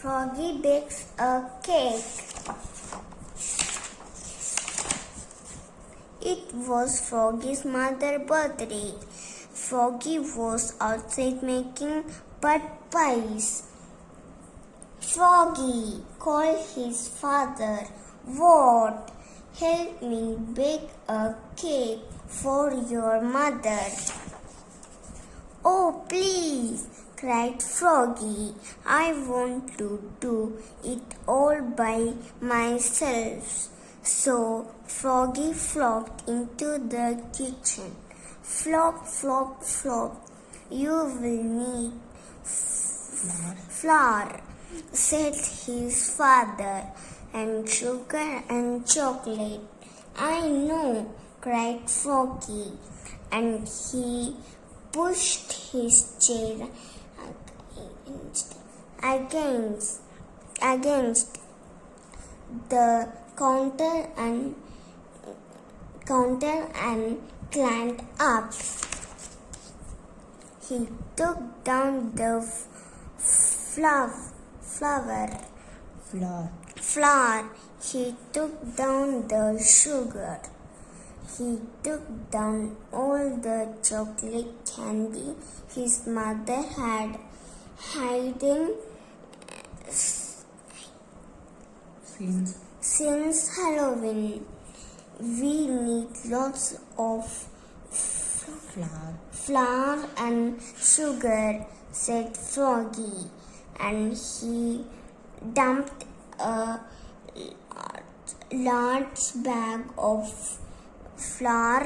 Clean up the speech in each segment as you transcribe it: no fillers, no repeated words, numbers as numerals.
Froggy bakes a cake. It was Froggy's mother's birthday. Froggy was outside making bud pies. Froggy called his father. "What? Help me bake a cake for your mother." "Oh, please," cried Froggy. "I want to do it all by myself." So Froggy flopped into the kitchen. "Flop, flop, flop. You will need flour," said his father, "and sugar and chocolate." "I know," cried Froggy, and he pushed his chair against the counter and climbed up. He took down the flour. He took down the sugar. He took down all the chocolate candy his mother had hidden since Halloween. "We need lots of flour and sugar," said Froggy, and he dumped a large bag of flour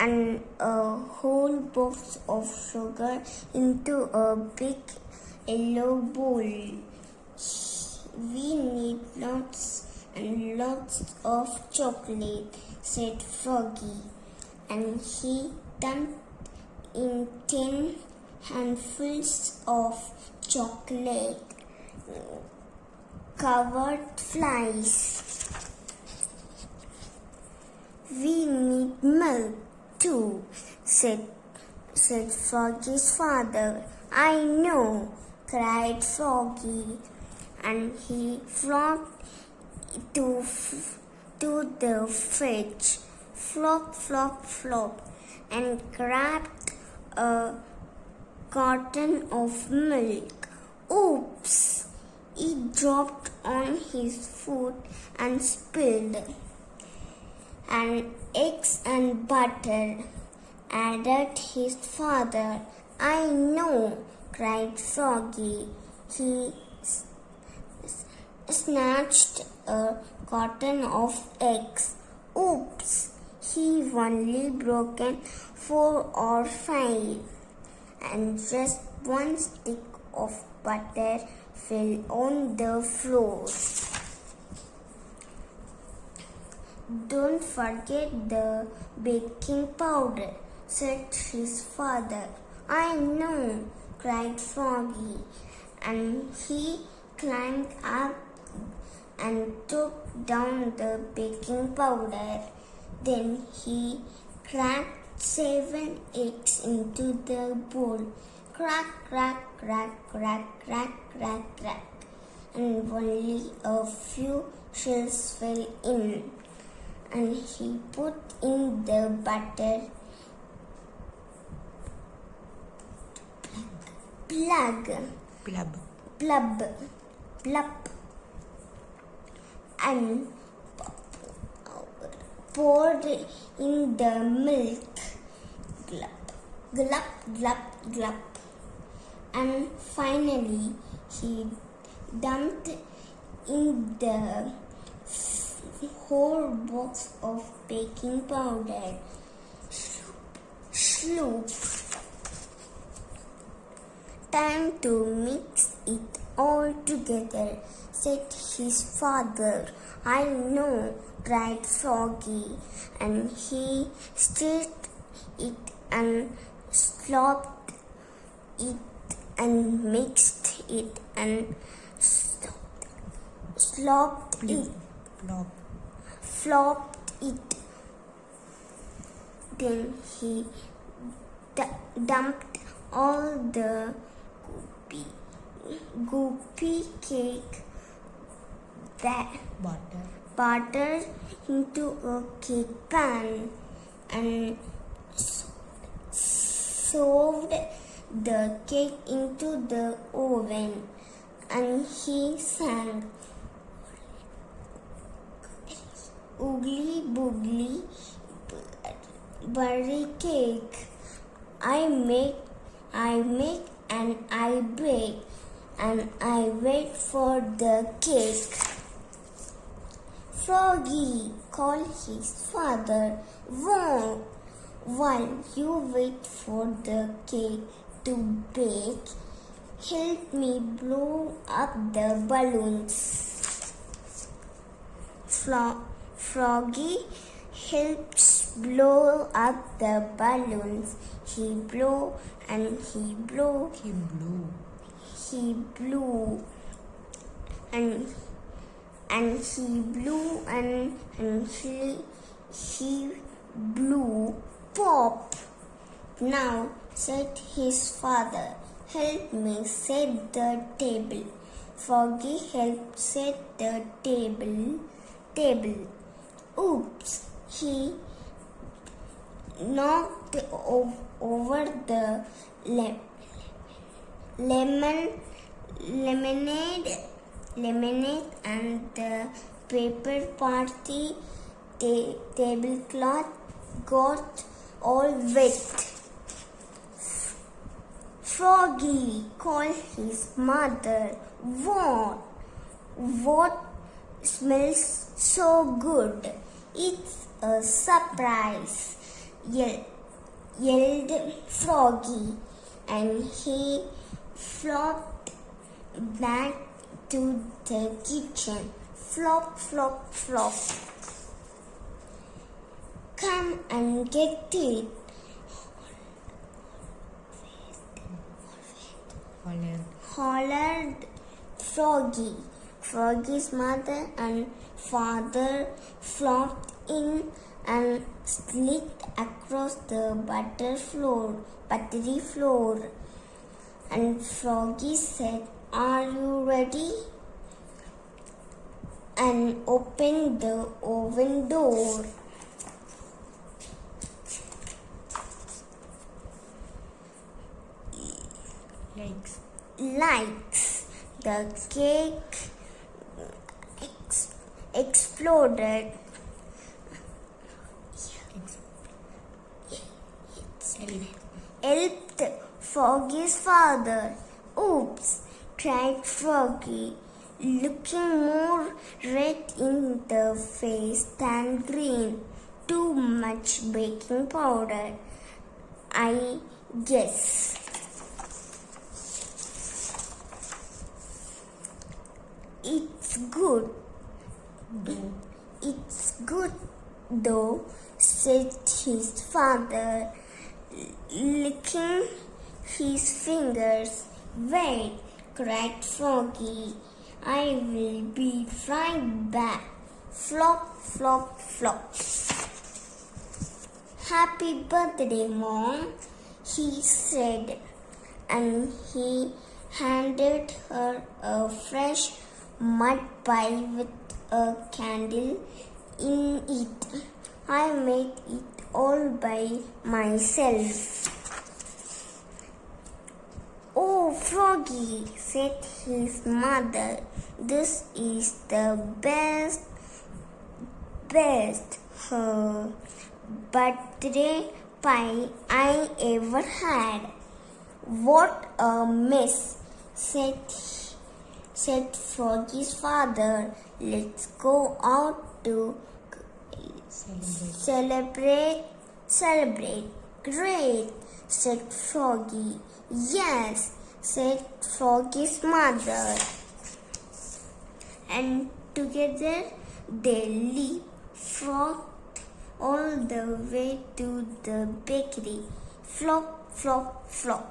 and a whole box of sugar into a big yellow bowl. "We need lots and lots of chocolate," said Froggy, and he dumped in 10 handfuls of chocolate covered flies. "We need milk too," said Froggy's father. "I know," cried Froggy, and he flopped to the fridge. Flop, flop, flop, and grabbed a carton of milk. Oops! He dropped on his foot and spilled. "And eggs and butter," added his father. "I know," cried Froggy. He snatched a carton of eggs. Oops! He only broken 4 or 5, and just one stick of butter fell on the floor. "Don't forget the baking powder," said his father. "I know," cried Froggy, and he climbed up and took down the baking powder. Then he cracked 7 eggs into the bowl. Crack, crack, crack, crack, crack, crack, crack, and only a few shells fell in. And he put in the butter plug, and poured in the milk. Glup, glup, glup, glup. And finally he dumped in the whole box of baking powder. Sloop. "Time to mix it all together," said his father. "I know," cried Froggy, and he stirred it and slopped it and mixed it and flopped it. Then he dumped all the goopy cake that butter into a cake pan and shoved the cake into the oven, and he sang, "Oogly boogly berry cake. I make and I bake, and I wait for the cake." Froggy called his father. "Whoa, while you wait for the cake to bake, help me blow up the balloons." Froggy helps blow up the balloons. He blew and he blew. He blew and he blew and he blew. Pop! "Now," said his father, "help me set the table." Froggy helped set the table. Oops! He knocked over the lemonade and the paper party tablecloth got all wet. Froggy called his mother. What smells so good? It's a surprise," yelled Froggy, and he flopped back to the kitchen. Flop, flop, flop. "Come and get it," hollered Froggy. Froggy's mother and father flopped in and slid across the buttery floor. And Froggy said, "Are you ready?" and opened the oven door. Likes. The cake exploded. Helped Froggy's father. "Oops!" cried Froggy, looking more red in the face than green. "Too much baking powder, I guess." It's good though," said his father, licking his fingers. "Wait," cried Froggy, "I will be right back." Flop, flop, flop. "Happy birthday, Mom," he said, and he handed her a fresh mud pie with a candle in it. "I made it all by myself." "Oh, Froggy," said his mother, "this is the best birthday pie I ever had." "What a mess," said Froggy's father. "Let's go out to celebrate." "Great," said Froggy. "Yes," said Froggy's mother. And together they leapfrogged all the way to the bakery. Flop, flop, flop.